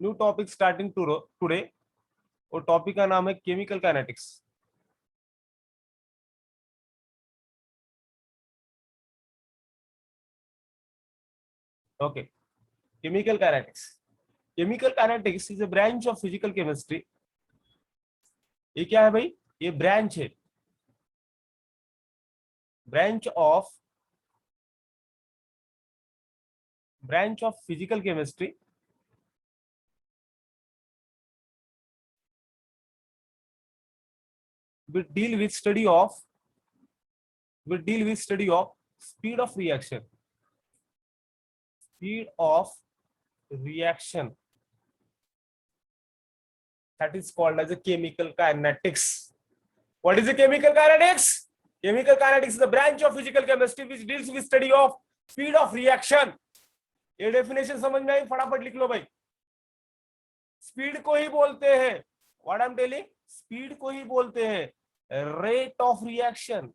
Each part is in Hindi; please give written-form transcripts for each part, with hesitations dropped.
New topic starting today. और टॉपिक का नाम है chemical kinetics. Okay, chemical kinetics. Chemical kinetics is a branch of physical chemistry. ये क्या है भाई? ये ब्रांच है, branch of physical chemistry will deal with study of speed of reaction, that is called as a chemical kinetics. What is the chemical kinetics? Chemical kinetics is the branch of physical chemistry which deals with study of speed of reaction. ये डेफिनेशन समझ में आई? फटाफट लिख लो भाई। स्पीड को ही बोलते हैं, what I am telling, speed को ही बोलते हैं रेट ऑफ रिएक्शन।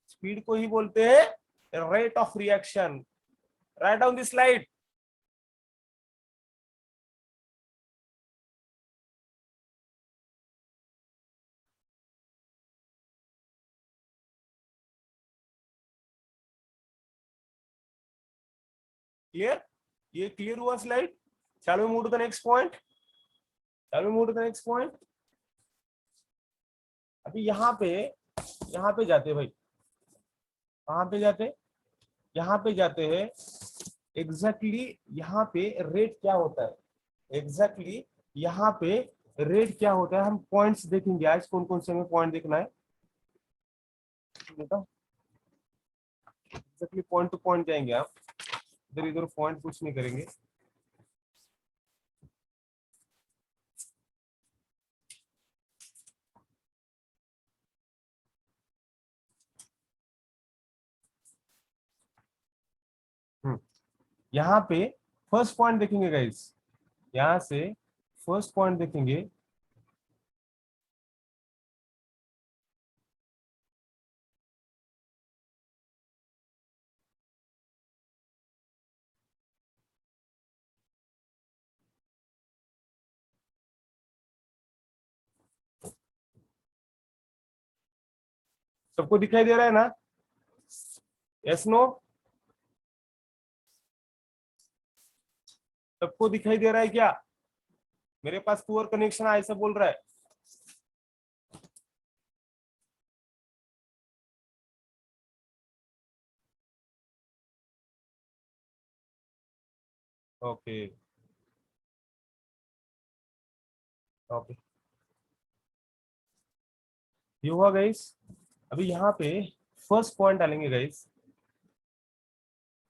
स्पीड को ही बोलते हैं rate of reaction. Write down this slide. Clear? ये क्लियर हुआ slide? Shall we move to the next point? अभी यहाँ पे जाते भाई, कहाँ पे जाते? यहाँ पे जाते हैं एग्जैक्टली यहाँ पे रेट क्या होता है, यहाँ पे रेट क्या होता है। हम पॉइंट्स देखेंगे आज, कौन कौन से हमें पॉइंट देखना है बेटा। एग्जैक्टली पॉइंट टू पॉइंट जाएंगे आप, इधर इधर पॉइंट कुछ नहीं करेंगे। यहाँ पे फर्स्ट पॉइंट देखेंगे गाइस, यहाँ से फर्स्ट पॉइंट देखेंगे। सबको दिखाई दे रहा है ना? Yes no? सबको दिखाई दे रहा है क्या? मेरे पास पुअर कनेक्शन है ऐसा बोल रहा है। ओके ओके, ये हुआ गाइस। अभी यहाँ पे फर्स्ट पॉइंट डालेंगे गाइस,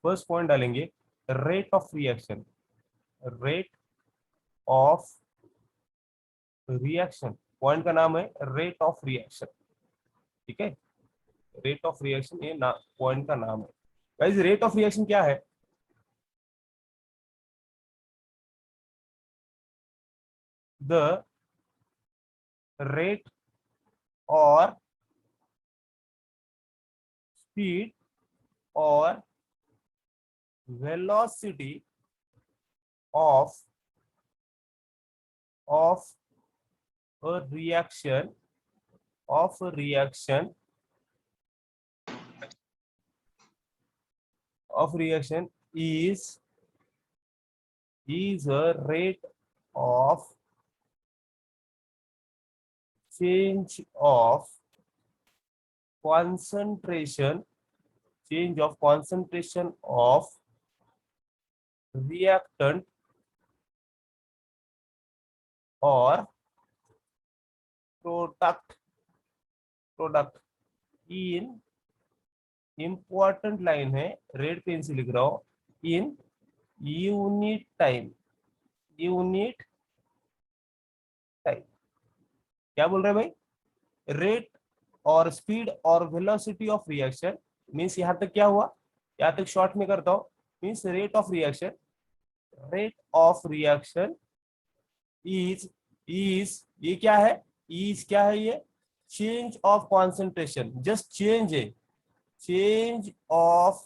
फर्स्ट पॉइंट डालेंगे रेट ऑफ रिएक्शन। पॉइंट का नाम है रेट ऑफ रिएक्शन। ठीक है, रेट ऑफ रिएक्शन ये ना पॉइंट का नाम है गाइस। रेट ऑफ रिएक्शन क्या है? द रेट और स्पीड और velocity of a reaction is a rate of change of concentration of reactant और प्रोडक्ट इन, इंपॉर्टेंट लाइन है, रेड पेन से लिख रहा हूं, इन यूनिट टाइम। क्या बोल रहे हैं भाई? रेट और स्पीड और वेलोसिटी ऑफ रिएक्शन मीन्स, यहां तक क्या हुआ, यहां तक शॉर्ट में करता हूं, means rate of reaction is ये क्या है? क्या है ये? Change of concentration, just change है, change of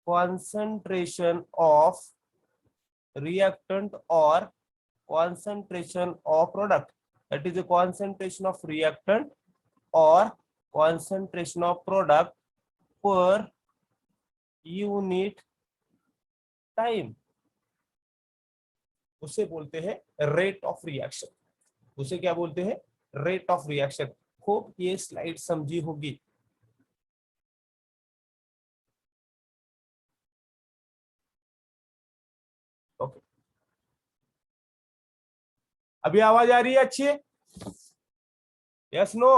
concentration of reactant or concentration of product. That is the concentration of reactant or concentration of product per unit time. उसे बोलते हैं रेट ऑफ रिएक्शन. उसे क्या बोलते हैं? Rate of reaction. होप ये स्लाइड समझी होगी. ओके, अभी आवाज आ रही है अच्छी? Yes no?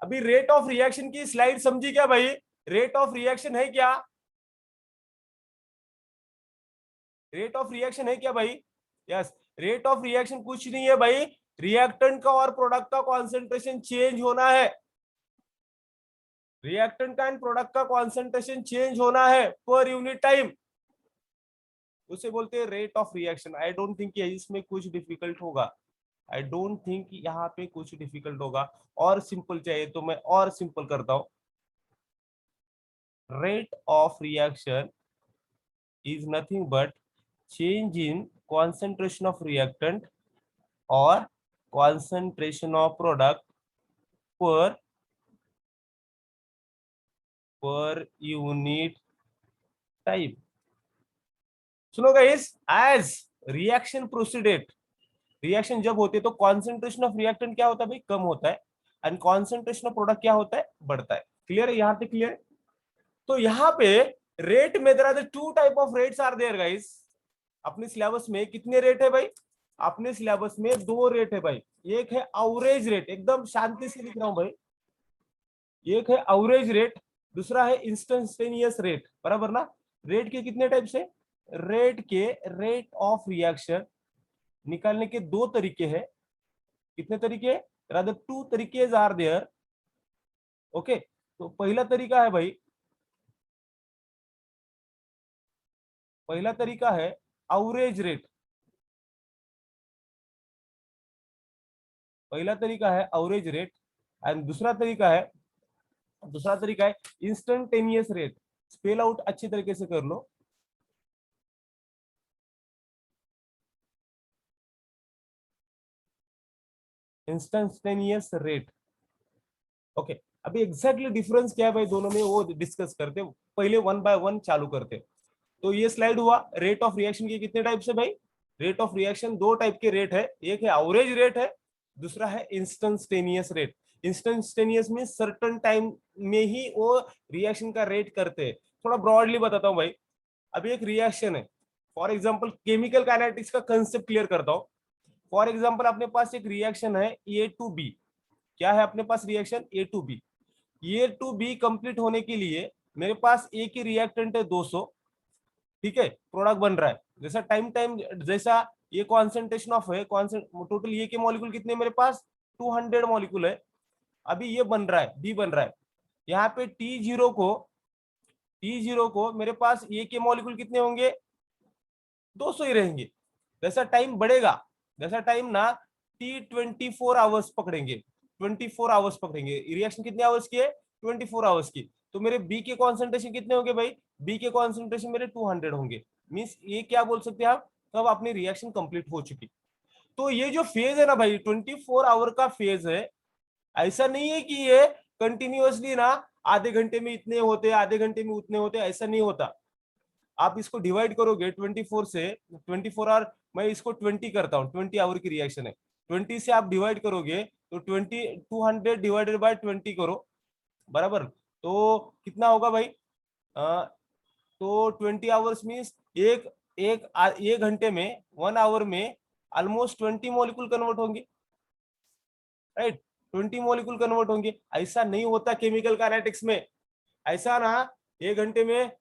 अभी रेट ऑफ रिएक्शन की स्लाइड समझी क्या भाई? रेट ऑफ रिएक्शन है क्या? रेट ऑफ रिएक्शन है क्या भाई? यस, रेट ऑफ रिएक्शन कुछ नहीं है भाई, रिएक्टेंट का और प्रोडक्ट का कॉन्सेंट्रेशन चेंज होना है. रिएक्टेंट का एंड प्रोडक्ट का कॉन्सेंट्रेशन चेंज होना है पर यूनिट टाइम. उसे बोलते हैं rate of reaction. I don't think इसमें कुछ डिफिकल्ट होगा. आई डोंट थिंक यहाँ पे कुछ डिफिकल्ट होगा. और सिंपल चाहिए तो मैं और सिंपल करता हूं. Rate of reaction is nothing but change in concentration of reactant or concentration of product per unit time. सुनो guys, as reaction proceeded, reaction जब होती है तो कॉन्सेंट्रेशन ऑफ रिएक्टेंट क्या होता है भाई? कम होता है. एंड कॉन्सेंट्रेशन ऑफ प्रोडक्ट क्या होता है? बढ़ता है. क्लियर है? यहाँ पे क्लियर है? तो यहाँ पे रेट में there are the two type of rates are there guys. अपने सिलेबस में कितने रेट है भाई? अपने सिलेबस में दो रेट है भाई. एक है एवरेज रेट, एकदम शांति से लिख रहा हूं भाई. एक है एवरेज रेट, दूसरा है इंस्टेंटेनियस रेट. बराबर ना? रेट के कितने टाइप से? रेट के रेट ऑफ रिएक्शन निकालने के दो तरीके हैं. कितने तरीके? रादर टू तरीके आर देयर. ओके, तो पहला तरीका है भाई, पहला तरीका है एवरेज रेट. पहला तरीका है एवरेज रेट एंड दूसरा तरीका है इंस्टेंटेनियस रेट. स्पेल आउट अच्छी तरीके से कर लो. Instantaneous rate. ओके, अभी एग्जैक्टली डिफरेंस क्या है भाई दोनों में वो डिस्कस करते. पहले वन बाय वन चालू करते. तो ये स्लाइड हुआ रेट ऑफ रिएक्शन के कितने टाइप से भाई? रेट ऑफ रिएक्शन दो टाइप के रेट है. एक है एवरेज रेट है, दूसरा है इंस्टेंटेनियस रेट. इंस्टेंटेनियस में सर्टेन टाइम में ही वो रिएक्शन का रेट करते हैं. थोड़ा ब्रॉडली बताता हूँ भाई. अभी एक रिएक्शन है, फॉर एग्जांपल केमिकल काइनेटिक्स का कंसेप्ट क्लियर करता हूँ. फॉर एग्जांपल अपने पास एक रिएक्शन है ए टू बी. क्या है अपने पास? Reaction A to B. A to B complete होने के लिए मेरे पास ए की रिएक्टेंट है 200. ठीक है, प्रोडक्ट बन रहा है. जैसा टाइम जैसा ये कॉन्सेंट्रेशन ऑफ है, टोटल ये के मॉलिक्यूल कितने मेरे पास? 200 मॉलिक्यूल है. अभी ये बन रहा है, बी बन रहा है. यहाँ पे T0 को मेरे पास ये के मॉलिक्यूल कितने होंगे? 200 ही रहेंगे. जैसा टाइम बढ़ेगा, जैसा टाइम ना T24 आवर्स पकड़ेंगे, 24 आवर्स पकड़ेंगे. रिएक्शन कितने आवर्स की है? 24 आवर्स की. तो मेरे बी के कॉन्सेंट्रेशन कितने होंगे भाई? बी के कॉन्सेंट्रेशन मेरे 200 होंगे. मींस ये क्या बोल सकते हैं आप? तब अपनी रिएक्शन कंप्लीट हो चुकी. तो ये जो फेज है ना भाई, 24 आवर का फेज है. ऐसा नहीं है कि ये कंटिन्यूअसली ना आधे घंटे में इतने होते, आधे घंटे में उतने होते. ऐसा नहीं होता. आप इसको डिवाइड करोगे 24 से, 24 आवर, मैं इसको 20 करता हूँ. 20 आवर की रिएक्शन है. 20 से आप डिवाइड करोगे तो 200 डिवाइडेड बाय 20 करो. बराबर? तो कितना होगा भाई? तो 20 आवर्स मीन्स एक घंटे में, 1 आवर में ऑलमोस्ट 20 मॉलिक्यूल कन्वर्ट होंगे. राइट? 20 मॉलिक्यूल कन्वर्ट होंगे. ऐसा नहीं होता केमिकल काइनेटिक्स में. ऐसा ना एक घंटे में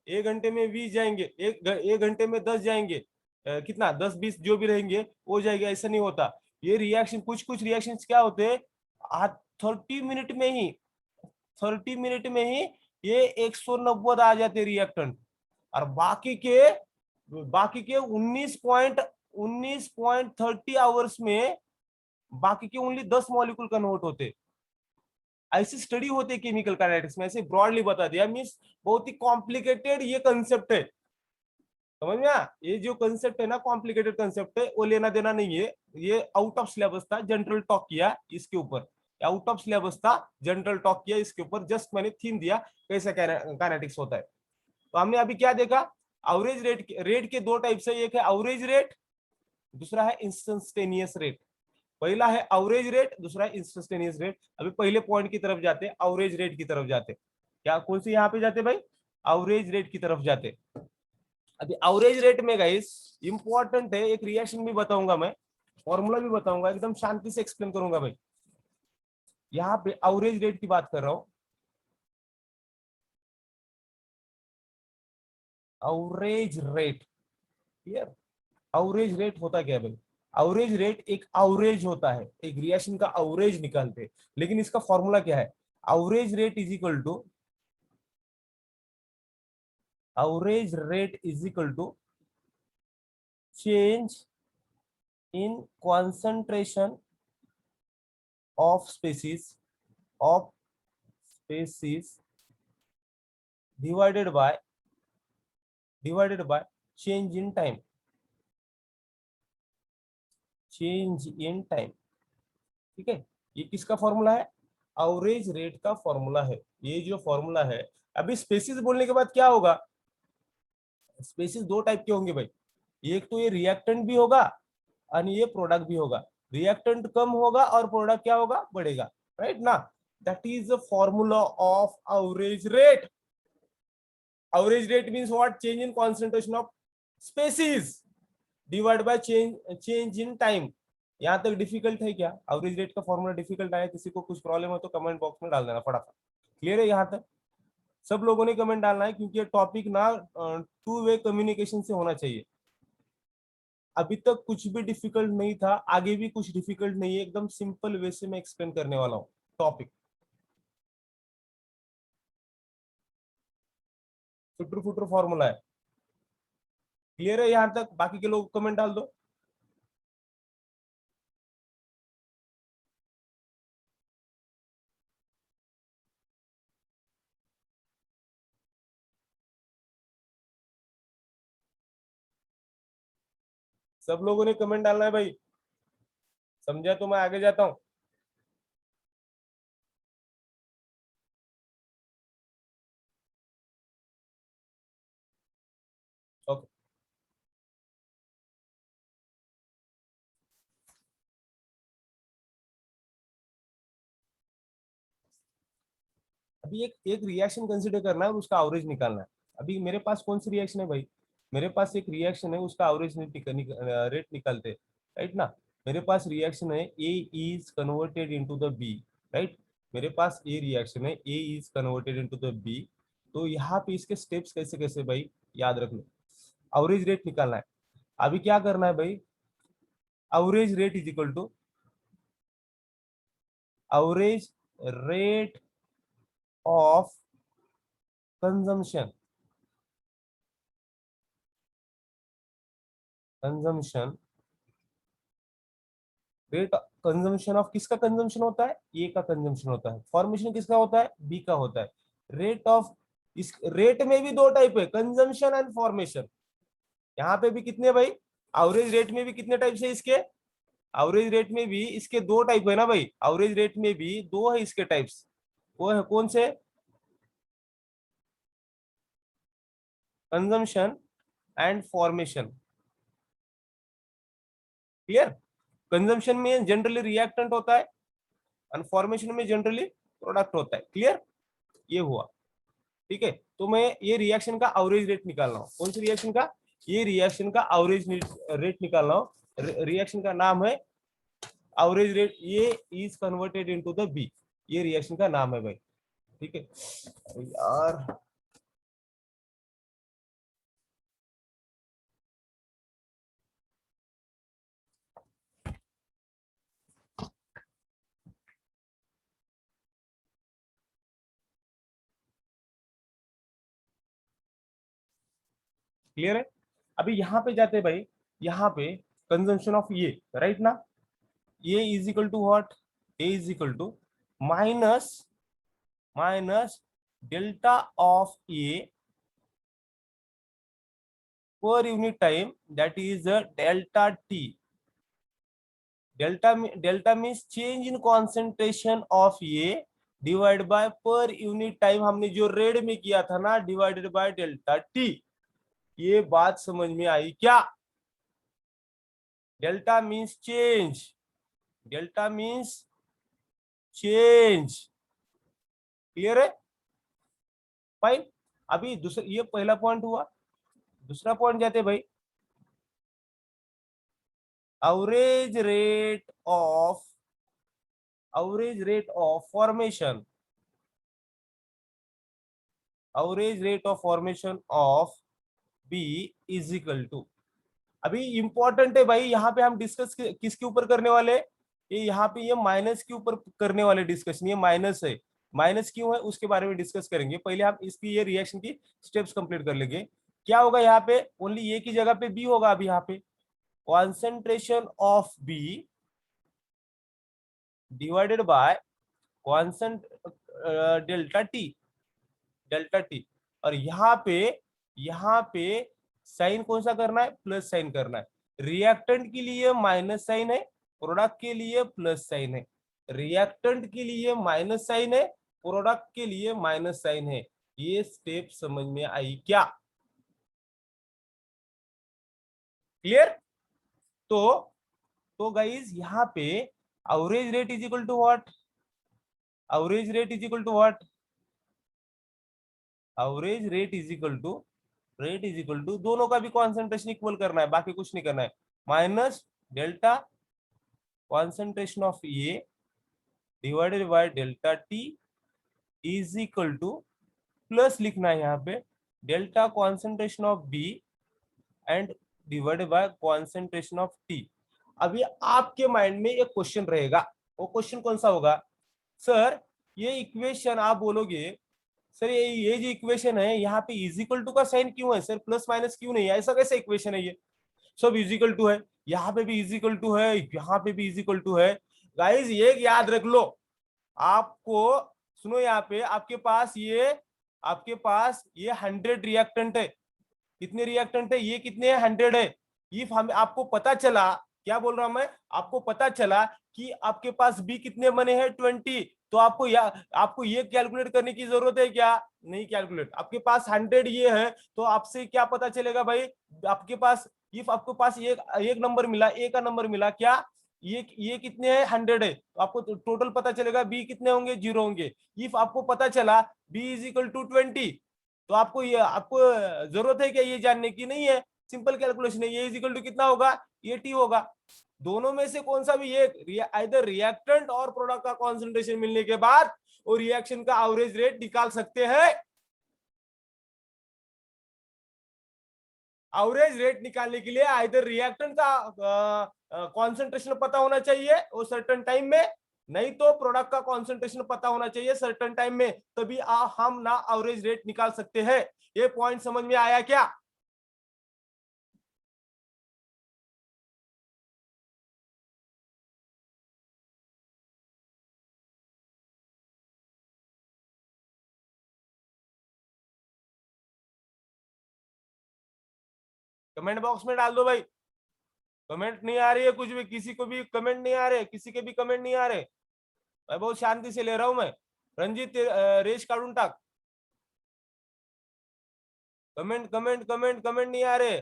20 जाएंगे, एक घंटे में 10 जाएंगे, कितना 10-20 जो भी रहेंगे वो जाएगा. ऐसा नहीं होता. ये रिएक्शन, कुछ रिएक्शन क्या होते हैं 30 मिनट में ही ये 190 आ जाते रिएक्टेंट. और बाकी के 19.30 आवर्स में बाकी के ओनली 10 मॉलिक्यूल कन्वर्ट होते. ऐसी स्टडी होती है केमिकल काइनेटिक्स में, ऐसे ब्रॉडली बता दिया, मीन्स बहुत ही कॉम्प्लिकेटेड ये कंसेप्ट है, समझ में आया? ये जो कंसेप्ट है ना, कॉम्प्लिकेटेड कंसेप्ट है, वो लेना देना नहीं है, ये आउट ऑफ सिलेबस था, जनरल टॉक किया इसके ऊपर, आउट ऑफ सिलेबस था, जनरल टॉक किया इसके ऊपर, जस्ट मैंने थीम दिया कैसा काइनेटिक्स होता है। तो हमने अभी क्या देखा, एवरेज रेट के दो टाइप्स है, एक है एवरेज रेट, दूसरा है इंस्टेंटेनियस रेट। पहला है एवरेज रेट, दूसरा है इंस्टेंटेनियस रेट। अभी पहले पॉइंट की तरफ जाते, एवरेज रेट की तरफ जाते, क्या कौन से यहाँ पे जाते भाई, एवरेज रेट की तरफ जाते। अभी एवरेज रेट में गाइस इंपॉर्टेंट है, एक रिएक्शन भी बताऊंगा मैं, फॉर्मूला भी बताऊंगा, एकदम शांति से एक्सप्लेन करूंगा भाई। यहाँ पे एवरेज रेट की बात कर रहा हूं, average rate, clear? Average rate होता क्या है भाई, एवरेज रेट एक एवरेज होता है, एक रिएक्शन का एवरेज निकालते हैं, लेकिन इसका फॉर्मूला क्या है, average rate is equal to, average rate is equal to change in concentration of species, of species divided by change in time, change in time, ठीक है? ये किसका फॉर्मूला है, एवरेज रेट का फॉर्मूला है, ये जो फॉर्मूला है। अभी स्पेसीज बोलने के बाद क्या होगा, स्पेसीज दो टाइप के होंगे भाई, एक तो ये रिएक्टेंट भी होगा और ये प्रोडक्ट भी होगा, रिएक्टेंट कम होगा और प्रोडक्ट क्या होगा, बढ़ेगा, राइट ना? That is the formula of average rate. Average rate means what? Change in concentration of species divided by change in time. यहाँ तक डिफिकल्ट है क्या? एवरेज रेट का फॉर्मूला डिफिकल्ट आया, किसी को कुछ प्रॉब्लम हो तो कमेंट बॉक्स में डाल देना फटाफट। क्लियर है यहाँ तक? सब लोगों ने कमेंट डालना है, क्योंकि ये टॉपिक ना टू वे कम्युनिकेशन से होना चाहिए। अभी तक कुछ भी डिफिकल्ट नहीं था, आगे भी कुछ डिफिकल्ट नहीं है, एकदम सिंपल वे से मैं एक्सप्लेन करने वाला हूँ टॉपिक। फुटर फुटर फॉर्मूला है, क्लियर है यहाँ तक? बाकी के लोग कमेंट डाल दो। सब लोगों ने कमेंट डालना है भाई, समझा तो मैं आगे जाता हूं। ओके, अभी एक रिएक्शन कंसीडर करना है और उसका एवरेज निकालना है। अभी मेरे पास कौन सी रिएक्शन है भाई, मेरे पास एक रिएक्शन है, उसका एवरेज रेट निकालते, राइट ना? मेरे पास रिएक्शन है, A is converted into the B, right? मेरे पास ए रिएक्शन है, A is converted into the B. तो यहाँ पे इसके स्टेप्स कैसे कैसे भाई याद रख लो, एवरेज रेट निकालना है। अभी क्या करना है भाई, average rate is equal to average rate of consumption, consumption rate, consumption of किसका कंजम्पशन होता है, ए का कंजम्पशन होता है। फॉर्मेशन किसका होता है, बी का होता है। रेट ऑफ, इस रेट में भी दो टाइप है, कंजम्पशन एंड फॉर्मेशन। यहाँ पे भी कितने भाई, एवरेज रेट में भी कितने टाइप है इसके, एवरेज रेट में भी इसके दो टाइप है ना भाई, एवरेज रेट में भी दो है इसके टाइप्स। वो है कौन से, consumption and formation. Clear? Consumption में जनरली रिएक्टेंट होता है और फॉर्मेशन में जनरली प्रोडक्ट होता है। क्लियर? ये हुआ, ठीक है? तो मैं ये रिएक्शन का एवरेज रेट निकाल रहा हूँ, कौन सी रिएक्शन का, ये रिएक्शन का एवरेज रेट निकाल रहा हूँ। रिएक्शन का नाम है एवरेज रेट, ये is converted into the B, ये रिएक्शन का नाम है भाई, ठीक है? यार क्लियर है? अभी यहाँ पे जाते हैं भाई, यहाँ पे कंजम्पशन ऑफ ये, राइट ना? ये is equal to what, A is equal to minus minus delta of A per unit time, that is delta t. Delta means change in concentration of A divide by per unit time, हमने जो रेड में किया था ना, डिवाइडेड बाय डेल्टा टी। ये बात समझ में आई क्या? Delta means change, delta means change. Clear है? फाइन। अभी दूसरा, ये पहला पॉइंट हुआ। दूसरा पॉइंट जाते भाई, average rate of formation, average rate of formation of B is equal to। अभी इंपॉर्टेंट है भाई, यहाँ पे हम डिस्कस किसके ऊपर करने वाले? ये यहाँ पे ये माइनस के ऊपर करने वाले डिस्कशन। ये माइनस है, माइनस क्यों है उसके बारे में डिस्कस करेंगे। पहले हम इसकी ये रिएक्शन की स्टेप्स कंप्लीट कर लेंगे। क्या होगा यहाँ पे? ओनली ए की जगह पे बी होगा। अभी यहाँ पे concentration of B divided by कॉन्सेंट डेल्टा टी, डेल्टा टी। और यहाँ पे साइन कौन सा करना है? प्लस साइन करना है। रिएक्टेंट के लिए माइनस साइन है, प्रोडक्ट के लिए प्लस साइन है। रिएक्टेंट के लिए माइनस साइन है, प्रोडक्ट के लिए माइनस साइन है। ये स्टेप समझ में आई क्या? क्लियर? तो गाइस यहाँ पे average rate is equal to what? Average rate is equal to what? Average rate is equal to, rate is equal to, दोनों का भी कॉन्सेंट्रेशन इक्वल करना है, बाकी कुछ नहीं करना है। Minus delta concentration of A divided by delta T is equal to, plus लिखना है यहाँ पे, delta concentration of B and divided by concentration of T. अभी आपके माइंड में एक क्वेश्चन रहेगा। वो क्वेश्चन कौन सा होगा? सर ये इक्वेशन आप बोलोगे, सर ये जो इक्वेशन है यहाँ पे इज इक्वल टू का साइन क्यों है सर? प्लस माइनस क्यों नहीं है? ऐसा कैसे इक्वेशन है? ये सब इज इक्वल टू है, यहाँ पे भी इज इक्वल टू है, यहाँ पे भी इज इक्वल टू है। गाइस ये याद रख लो आपको। सुनो, यहाँ पे आपके पास ये 100 रिएक्टेंट है। कितने रिएक्टेंट है? ये कितने हैं? 100 है। इफ हम आपको पता चला, क्या बोल रहा हूं मैं, आपको पता चला कि आपके पास बी कितने बने हैं? 20। तो आपको ये कैलकुलेट करने की जरूरत है क्या? नहीं कैलकुलेट। आपके पास 100 ये है, तो आपसे क्या पता चलेगा भाई? आपके पास इफ आपके पास एक नंबर मिला, ए का नंबर मिला, क्या ये कितने हैं? 100 है, तो आपको टोटल पता चलेगा बी कितने होंगे? 0 होंगे। इफ आपको पता चला बी इज इक्वल टू 20, तो आपको जरूरत है क्या ये जानने की? नहीं है, सिंपल कैलकुलेशन है। ये इज इक्वल टू कितना होगा? 80 होगा। दोनों में से कौन सा भी एक, इधर रिएक्टेंट और प्रोडक्ट का कॉन्सेंट्रेशन मिलने के बाद वो रिएक्शन का एवरेज रेट निकाल सकते हैं। एवरेज रेट निकालने के लिए इधर रिएक्टेंट का कॉन्सेंट्रेशन पता होना चाहिए वो सर्टेन टाइम में, नहीं तो प्रोडक्ट का कॉन्सेंट्रेशन पता होना चाहिए सर्टेन टाइम में, तभी हम ना एवरेज रेट निकाल सकते हैं। ये पॉइंट समझ में आया क्या? कमेंट बॉक्स में डाल दो भाई। कमेंट नहीं आ रही है कुछ भी, किसी को भी कमेंट नहीं आ रहे, किसी के भी कमेंट नहीं आ रहे। मैं बहुत शांति से ले रहा हूं मैं। रंजीत रेश काढून टाक। कमेंट कमेंट कमेंट कमेंट नहीं आ रहे,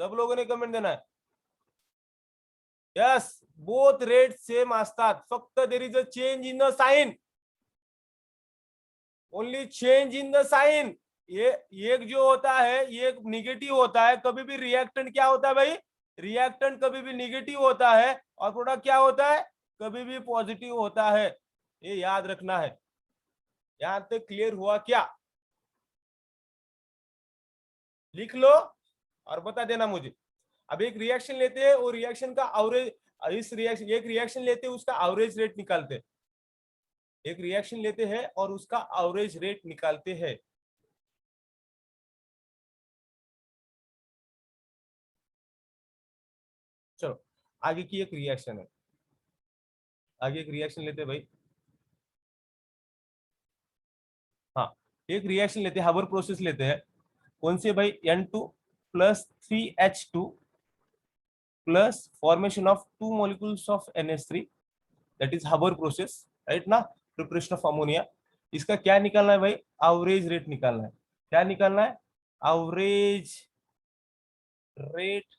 सब लोगों ने कमेंट देना है। यस, बोथ रेट सेम असतात, फक्त there is a change in the sign, only change in the sign. ये एक जो होता है ये निगेटिव होता है। कभी भी रिएक्टेंट क्या होता है भाई? रिएक्टेंट कभी भी निगेटिव होता है, और प्रोडक्ट क्या होता है? कभी भी पॉजिटिव होता है। ये याद रखना है। यहां तक क्लियर हुआ क्या? लिख लो और बता देना मुझे। अब एक रिएक्शन लेते हैं, वो रिएक्शन का एवरेज, इस रिएक्शन एक रिएक्शन लेते हैं, उसका एवरेज रेट निकालते हैं। एक रिएक्शन लेते हैं और उसका एवरेज रेट निकालते हैं। चलो आगे की एक रिएक्शन है, आगे एक रिएक्शन लेते हैं भाई। एक रिएक्शन लेते हैं, हाबर प्रोसेस लेते हैं, कौन सी है भाई, N2 plus 3H2 plus formation of 2 molecules of NH3, that is Haber process, right ना, प्रिपरेशन ऑफ अमोनिया। इसका क्या निकालना है भाई, एवरेज रेट निकालना है। क्या निकालना है, एवरेज रेट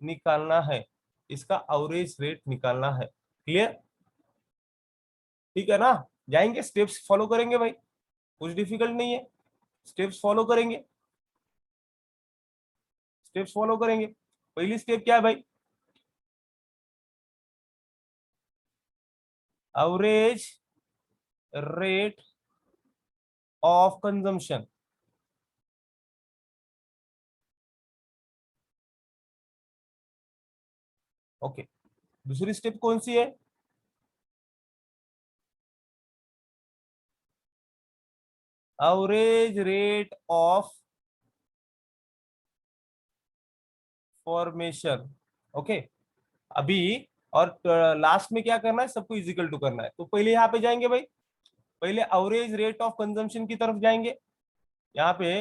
निकालना है, इसका एवरेज रेट निकालना है। क्लियर, ठीक है ना। जाएंगे, स्टेप्स फॉलो करेंगे भाई, कुछ डिफिकल्ट नहीं है, स्टेप्स फॉलो करेंगे, स्टेप्स फॉलो करेंगे। पहली स्टेप क्या है भाई, average rate of consumption. Okay, दूसरी स्टेप कौन सी है, average rate of formation. Okay, अभी और लास्ट में क्या करना है, सबको इजिकल टू करना है। तो पहले यहाँ पे जाएंगे भाई, पहले एवरेज रेट ऑफ कंजम्पशन की तरफ जाएंगे। यहाँ पे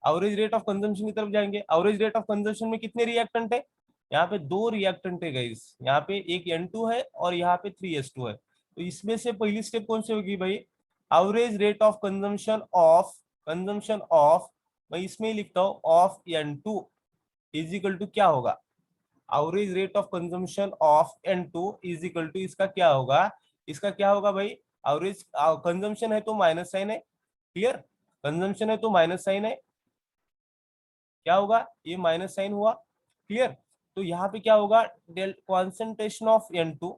एवरेज रेट ऑफ कंजम्पशन की तरफ जाएंगे। एवरेज रेट ऑफ कंजम्पशन में कितने रिएक्टेंट है, यहाँ पे 2 रिएक्टेंट है गाइस, यहाँ पे एक N2 है और यहाँ पे 3H2 है। तो इसमें से पहली स्टेप कौन सी होगी भाई, average rate of consumption of, मैं इसमें ही लिखता हूँ, of N2 is equal to क्या होगा, average rate of consumption of N2 is equal to इसका क्या होगा, इसका क्या होगा भाई, एवरेज कंजम्पशन है तो माइनस साइन है, क्लियर, कंजम्पशन है तो माइनस साइन है, क्या होगा, ये माइनस साइन हुआ, क्लियर। तो यहाँ पे क्या होगा, डेल कॉन्सेंट्रेशन ऑफ N2,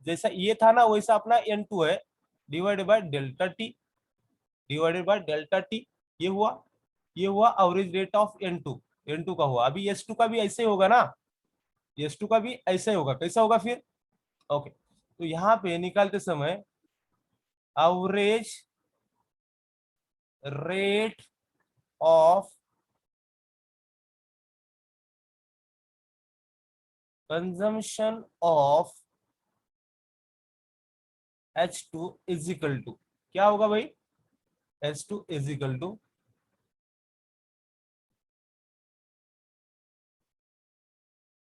जैसा ये था ना वैसा अपना N2 है, divided by delta T, divided by delta T, ये हुआ, ये हुआ average rate of N2, N2 का हुआ। अभी S2 का भी ऐसे होगा ना, S2 का भी ऐसे ही होगा, कैसा होगा फिर, ओके। तो यहाँ पे निकालते समय average rate of consumption of H2 is equal to क्या होगा भाई, H2 इज इक्वल टू,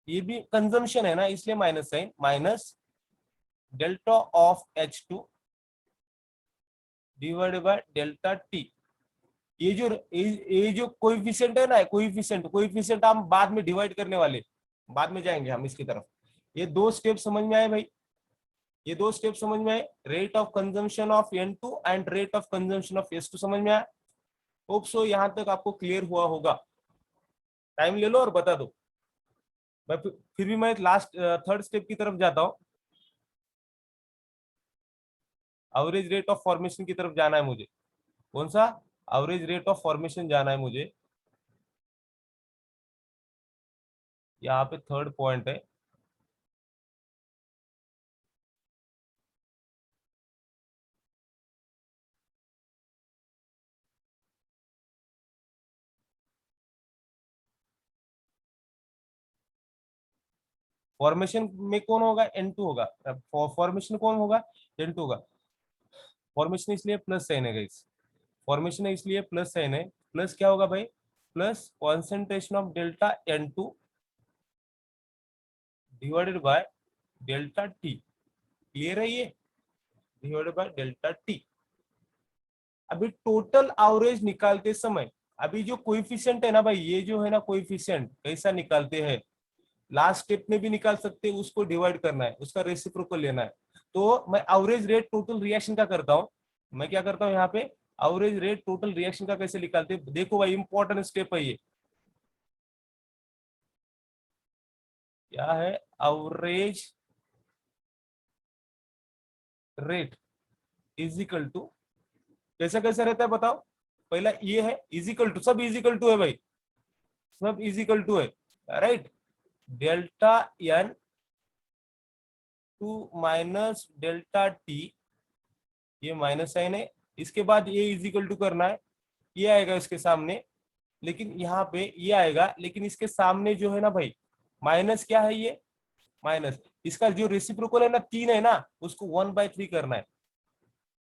ये भी कंजम्पशन है ना इसलिए minus sign, minus delta of H2 divided by delta T. ये जो कोएफिशिएंट है ना, कोएफिशिएंट कोएफिशिएंट हम बाद में डिवाइड करने वाले, बाद में जाएंगे हम इसकी तरफ। ये दो स्टेप समझ में आए भाई, ये दो स्टेप समझ में आए, rate of consumption of N2 and rate of consumption of S2 समझ में आया। होप सो यहां तक आपको क्लियर हुआ होगा। टाइम ले लो और बता दो। मैं फिर भी मैं लास्ट थर्ड स्टेप की तरफ जाता हूँ, एवरेज रेट ऑफ फॉर्मेशन की तरफ जाना है मुझे। कौन सा, एवरेज रेट ऑफ फॉर्मेशन जाना है मुझे, यहाँ पे थर्ड पॉइंट है। फॉर्मेशन में कौन होगा, N2 होगा, फॉर्मेशन कौन होगा, N2 होगा। फॉर्मेशन इसलिए प्लस साइन है गाइस, फॉर्मेशन है इसलिए प्लस साइन है, प्लस क्या होगा भाई, plus concentration of delta N2 divided by delta T, clear है ये, डिवाइडेड बाय डेल्टा टी। अभी टोटल एवरेज निकालते समय, अभी जो कोएफिशिएंट है ना भाई, ये जो है ना कोएफिशिएंट कैसा निकालते हैं, लास्ट स्टेप में भी निकाल सकते हैं, उसको डिवाइड करना है, उसका रेसिप्रोकल लेना है। तो मैं एवरेज रेट टोटल रिएक्शन का करता हूं, मैं क्या करता हूं यहाँ पे, एवरेज रेट टोटल रिएक्शन का कैसे निकालते हैं, देखो भाई इंपॉर्टेंट स्टेप है ये, क्या है, average rate is equal to, कैसा कैसा रहता है बताओ, पहला ये है इजिकल टू, सब इजिकल टू है भाई, सब इजिकल टू है, right, delta N two minus delta T, ये माइनस साइन है, इसके बाद ये इजिकल टू करना है, ये आएगा इसके सामने, लेकिन यहाँ पे ये आएगा, लेकिन इसके सामने जो है ना भाई माइनस क्या है, ये माइनस, इसका जो रेसिप्रोकल है ना 3 है ना, उसको 1/3 करना है,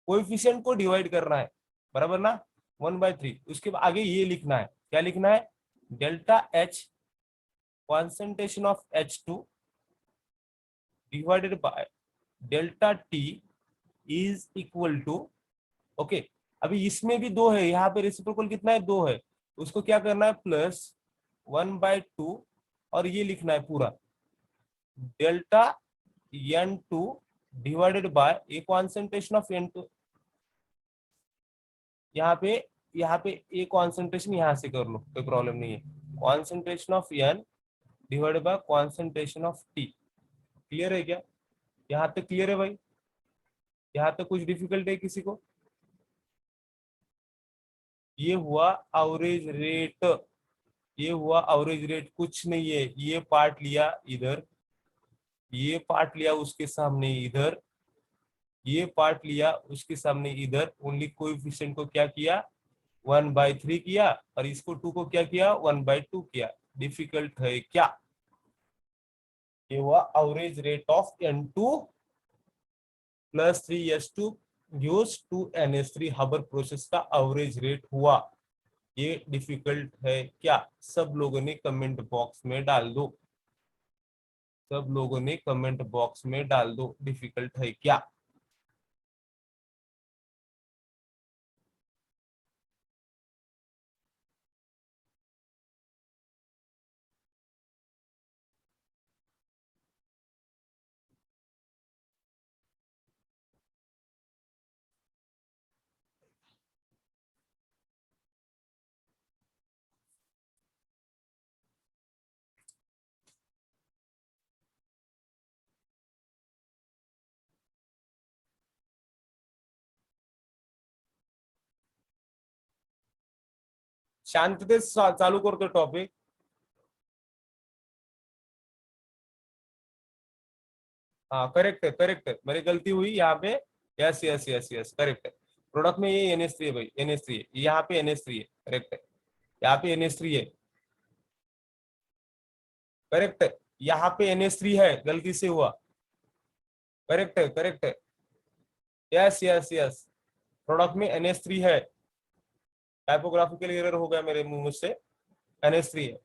कोएफिशिएंट को डिवाइड करना है, बराबर ना, 1/3। उसके बाद आगे ये लिखना है, क्या लिखना है, delta H concentration of H2 divided by delta T is equal to, okay. अभी इसमें भी 2 है, यहाँ पे रेसिप्रोकल कितना है, 2 है, उसको क्या करना है, +1/2, और ये लिखना है पूरा delta N2 divided by a concentration of N2, यहाँ पे ए कॉन्सेंट्रेशन यहाँ से कर लो, कोई प्रॉब्लम नहीं है, concentration of N divided by concentration of T। Clear है क्या, यहाँ तक क्लियर है भाई, यहाँ तक कुछ डिफिकल्ट है किसी को? ये हुआ एवरेज रेट, ये हुआ एवरेज रेट, कुछ नहीं है, ये पार्ट लिया इधर, ये पार्ट लिया उसके सामने इधर, ये पार्ट लिया उसके सामने इधर, ओनली कोएफिशिएंट को क्या किया, 1/3 किया, और इसको 2 को क्या किया, 1/2 किया। डिफिकल्ट है क्या? ये हुआ average rate of N2 + 3s2 use to NH3 Haber process का एवरेज रेट हुआ। ये डिफिकल्ट है क्या? सब लोगों ने कमेंट बॉक्स में डाल दो, सब लोगों ने कमेंट बॉक्स में डाल दो, डिफिकल्ट है क्या? शांततेत चालू करतो टॉपिक। हाँ करेक्ट है, करेक्ट है, मेरी गलती हुई यहाँ पे, yes yes yes yes correct है। प्रोडक्ट में ये NH3 है भाई, NH3 है, यहाँ पे NH3 है, करेक्ट है, यहाँ पे NH3 है, करेक्ट है, यहाँ पे NH3 है, गलती से हुआ, करेक्ट है, करेक्ट है, यस यस यस, प्रोडक्ट में NH3 है, टाइपोग्राफिकल एरर हो गया मेरे मुंह से, NH3 है।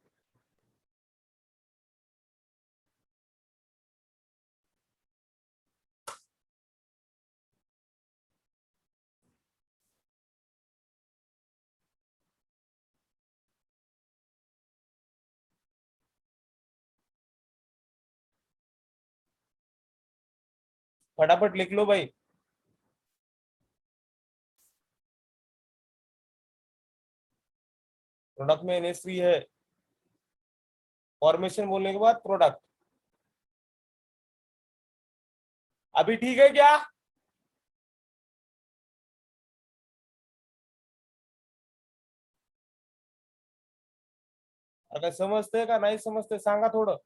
फटाफट लिख लो भाई। प्रोडक्ट में NH3 है, फॉर्मेशन बोलने के बाद प्रोडक्ट। अभी ठीक है क्या? अगर समजते का नाही समजते सांगा थोडं।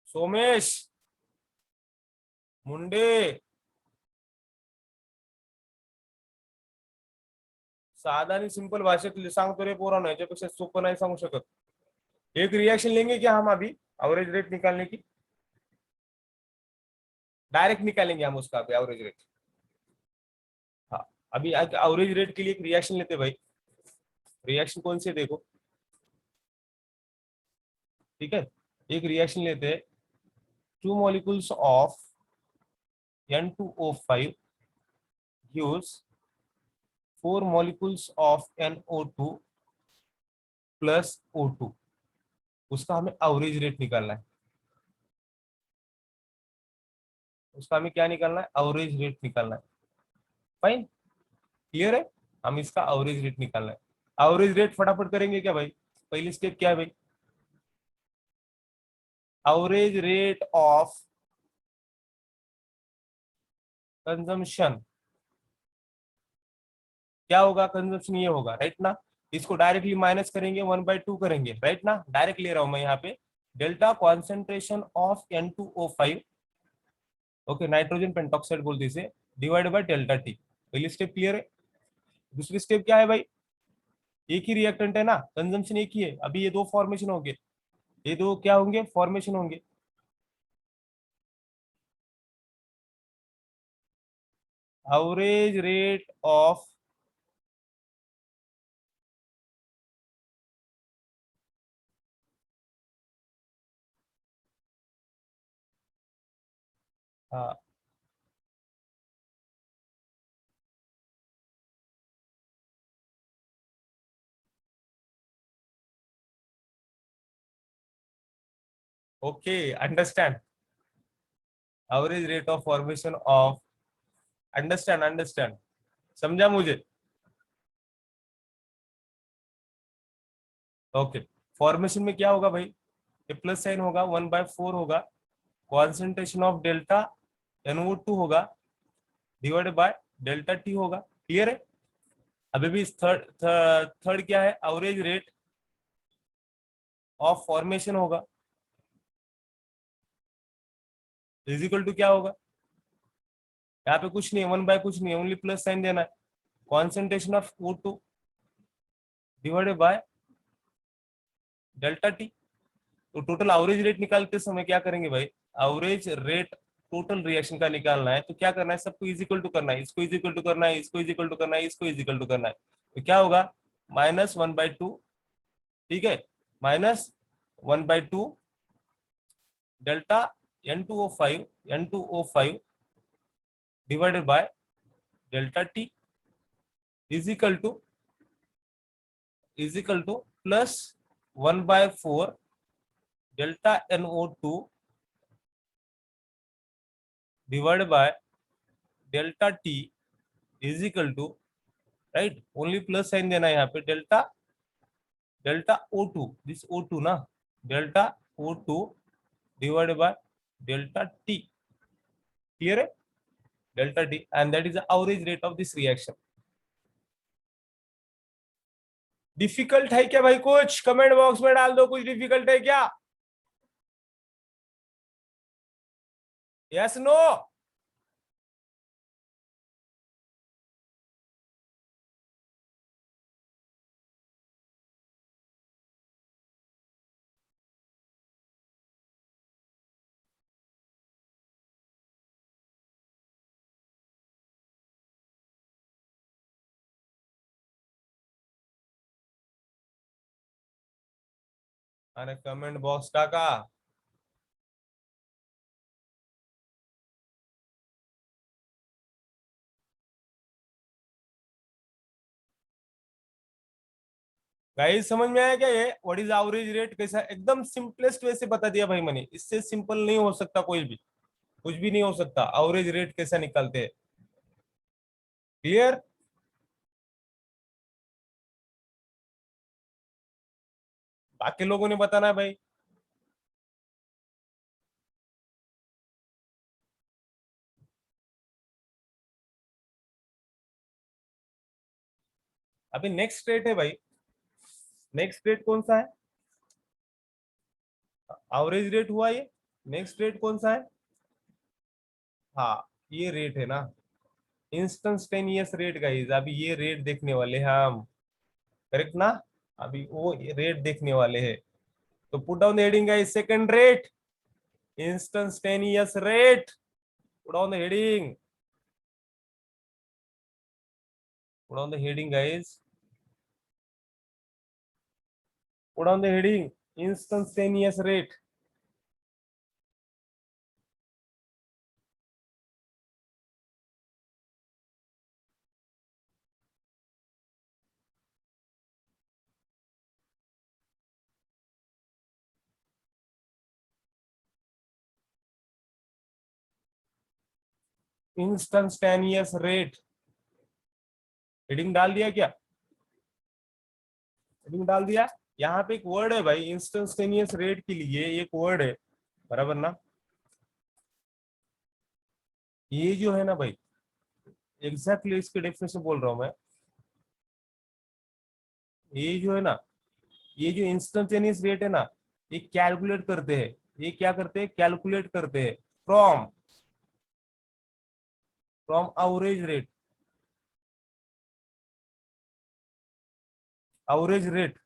सोमेश मुंडे, साधा आणि सिंपल भाषेत सांगतो रे पोरांनो, याच्यापेक्षा सोपं नाही सांगू शकत। एक रिएक्शन लेंगे क्या हम अभी एवरेज रेट निकालने की? डायरेक्ट निकालेंगे हम उसका एवरेज रेट। हाँ, अभी एवरेज रेट के लिए एक रिएक्शन लेते भाई। रिएक्शन कौन सी है देखो, ठीक है, एक रिएक्शन लेते हैं, 2 molecules of N2O5 gives 4 molecules of NO2 + O2। उसका हमें एवरेज रेट निकालना है, उसका हमें क्या निकालना है, एवरेज रेट निकालना है। फाइन, क्लियर है, हम इसका एवरेज रेट निकालना है। एवरेज रेट फटाफट करेंगे क्या भाई? पहली स्टेप क्या है भाई? एवरेज रेट ऑफ कंजम्पशन क्या होगा, कंजम्पशन ये होगा, राइट ना। इसको डायरेक्टली माइनस करेंगे 1/2 करेंगे, राइट ना, डायरेक्ट ले रहा हूं मैं यहाँ पे। Delta concentration of N2O5, okay nitrogen pentoxide बोलते इसे, डिवाइड बाय डेल्टा टी। पहली स्टेप क्लियर है। दूसरी स्टेप क्या है भाई, एक ही रिएक्टेंट है ना, कंजम्पशन एक ही है, अभी ये दो फॉर्मेशन होंगे, ये दो क्या होंगे, फॉर्मेशन होंगे। Average rate of okay understand, average rate of formation of, understand understand, समझा मुझे। ओके, फॉर्मेशन में क्या होगा भाई, ये प्लस साइन होगा, 1/4 होगा, कॉन्सेंट्रेशन ऑफ डेल्टा NO2 होगा, डिवाइडेड बाय डेल्टा टी होगा। क्लियर है। अभी भी थर्ड थर्ड क्या है, एवरेज रेट ऑफ फॉर्मेशन होगा, इज इक्वल टू क्या होगा, यहाँ पे कुछ नहीं है, 1 बाय कुछ नहीं है, ओनली प्लस साइन देना है, concentration of O2 divided by delta T. तो टोटल एवरेज रेट निकालते समय क्या करेंगे भाई, एवरेज रेट टोटल रिएक्शन का निकालना है, तो क्या करना है, सबको इज इक्वल टू करना है, इसको इज इक्वल टू करना है, इसको इज इक्वल टू करना है, इसको इज इक्वल टू करना है। तो क्या होगा, -1/2, ठीक है, -1/2 delta N2O5 divided by delta T is equal to +1/4 delta NO2 divided by delta T is equal to, right, only plus sign देना है यहाँ पे, delta delta O2, this O2 ना, delta O2 divided by delta T. Clear है, delta T, and that is the average rate of this reaction. Difficult है क्या भाई, कुछ कमेंट बॉक्स में डाल दो, कुछ डिफिकल्ट है क्या, यस नो। अरे कमेंट बॉक्स का गाइस, समझ में आया क्या ये, व्हाट इज एवरेज रेट, कैसा एकदम सिंपलेस्ट वे से बता दिया भाई मैंने, इससे सिंपल नहीं हो सकता कोई भी, कुछ भी नहीं हो सकता, एवरेज रेट कैसा निकालते हैं। क्लियर। बाकी लोगों ने बताना है भाई। अभी नेक्स्ट रेट है भाई, नेक्स्ट रेट कौन सा है, एवरेज रेट हुआ ये, नेक्स्ट रेट कौन सा है, हाँ ये रेट है ना, इंस्टेंटेनियस रेट गाइस, अभी ये रेट देखने वाले हैं हम, करेक्ट ना, अभी वो रेट देखने वाले हैं। तो put down the heading guys, second rate, instantaneous rate, put down the heading, put down the heading guys, put down the heading, instantaneous rate. Instantaneous rate, heading डाल दिया क्या, हेडिंग डाल दिया। यहाँ पे एक वर्ड है भाई, इंस्टेंटेनियस रेट के लिए एक वर्ड है, बराबर ना, ये जो है ना भाई, एग्जैक्टली इसके डेफिनेशन बोल रहा हूं मैं, ये जो है ना, ये जो इंस्टेंटेनियस रेट है ना, ये कैलकुलेट करते हैं, ये क्या करते हैं, कैलकुलेट करते हैं from from average rate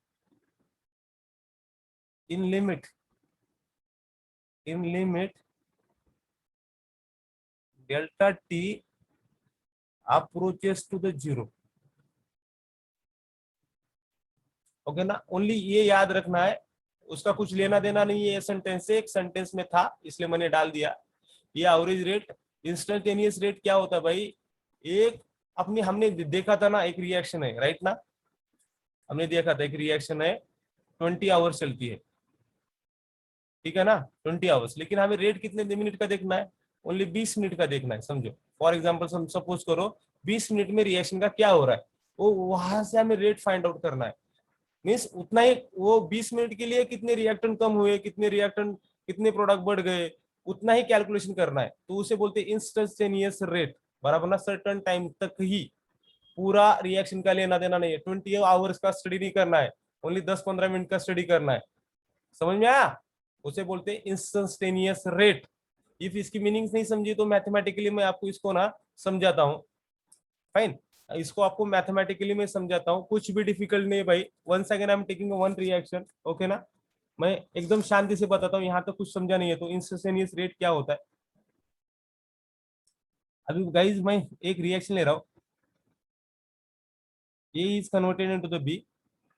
in limit delta T approaches to the zero. Okay ना, ओनली ये याद रखना है, उसका कुछ लेना देना नहीं है ये सेंटेंस से, एक सेंटेंस में था इसलिए मैंने डाल दिया। ये एवरेज रेट, इंस्टेंटेनियस रेट क्या होता है भाई, एक अपनी हमने देखा था ना, एक रिएक्शन है राइट ना, हमने देखा था एक रिएक्शन है 20 आवर्स चलती है, ठीक है ना, 20 आवर्स, लेकिन हमें रेट कितने मिनट का देखना है, ओनली 20 मिनट का देखना है, समझो। फॉर एग्जाम्पल सपोज करो 20 मिनट में रिएक्शन का क्या हो रहा है, वो वहां से हमें रेट फाइंड आउट करना है। मीन्स उतना ही, वो 20 मिनट के लिए कितने रिएक्टेंट कम हुए, कितने रिएक्टेंट, कितने प्रोडक्ट बढ़ गए, उतना ही कैलकुलेशन करना है, तो उसे बोलते हैं इंस्टेंटेनियस रेट, बराबर ना, सर्टन टाइम तक ही, पूरा रिएक्शन का लेना देना नहीं है, 20 आवर्स का स्टडी नहीं करना है, ओनली 10-15 मिनट का स्टडी करना है, समझ में आया, उसे बोलते हैं इंस्टेंटेनियस रेट। इफ इसकी मीनिंग्स नहीं समझी तो मैथमेटिकली मैं आपको इसको ना समझाता हूँ, फाइन, इसको आपको मैथमेटिकली मैं समझाता हूँ, कुछ भी डिफिकल्ट नहीं है भाई। One second I am taking one reaction, okay ना, मैं एकदम शांति से बताता हूँ, यहाँ तक कुछ समझा नहीं है तो इंस्टेंटेनियस रेट क्या होता है। अभी गाइज मैं एक रिएक्शन ले रहा हूँ, A is converted into the B,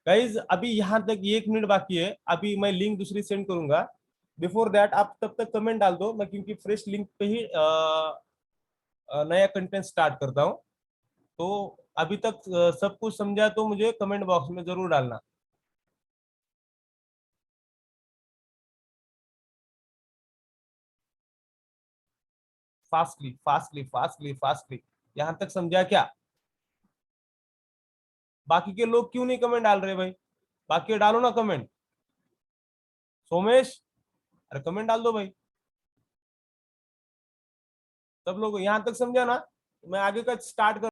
guys अभी यहाँ तक 1 मिनट बाकी है, अभी मैं लिंक दूसरी सेंड करूंगा, बिफोर दैट आप तब तक कमेंट डाल दो, मैं क्योंकि फ्रेश लिंक पे ही नया कंटेंट स्टार्ट करता हूँ, तो अभी तक सब कुछ समझा तो मुझे कमेंट बॉक्स में जरूर डालना। फास्टली फास्टली फास्टली फास्टली, यहाँ तक समझा क्या, बाकी के लोग क्यों नहीं कमेंट डाल रहे भाई, बाकी डालो ना कमेंट, सोमेश, अरे कमेंट डाल दो भाई, सब लोग यहाँ तक समझा ना, मैं आगे का स्टार्ट कर